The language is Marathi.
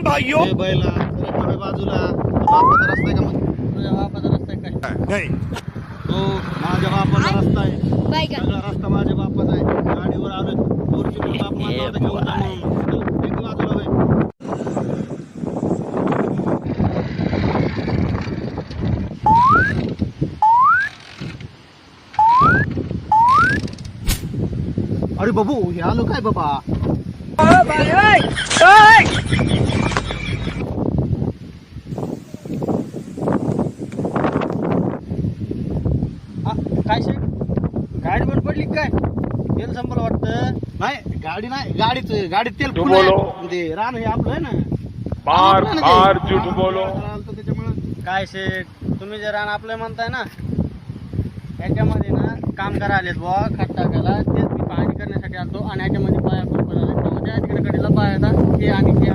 सलाम भाइयों. बैला सरक बाजूला बापाचा रस्ता आहे का मग तुझ्या बापाचा रस्ता आहे काय? नहीं. तो माझ्या बापाचा रस्ता आहे बाय का सगळा रस्ता माझ्या बापाचा आहे गाडीवर आलोय पोरची बाप माझा होता घेऊन जा म्हणून एक बाजूला होय अरे बाबू हे आलो काय बाबा काय शेट गाडी बंद पडली का काय? तेल संपलं वाटतं. नाही गाडी नाही गाडीत तेल तू फुल आहे. बोलो. ते रान हे आपलं आहे ना बार आपलं ना बार ते. झूठ बोलो. आलतं त्याच्यामुळं काय शेट तुम्ही जे रान आपलं म्हणताय ना याच्यामध्ये ना कामगार आलेत बुवा खत टाकायला तेच मी पाहणी करण्यासाठी आलतो आणि याच्यामध्ये बाया पण आल्या त्यामध्ये तिकडे कडेला बाया येतात हे आणि हे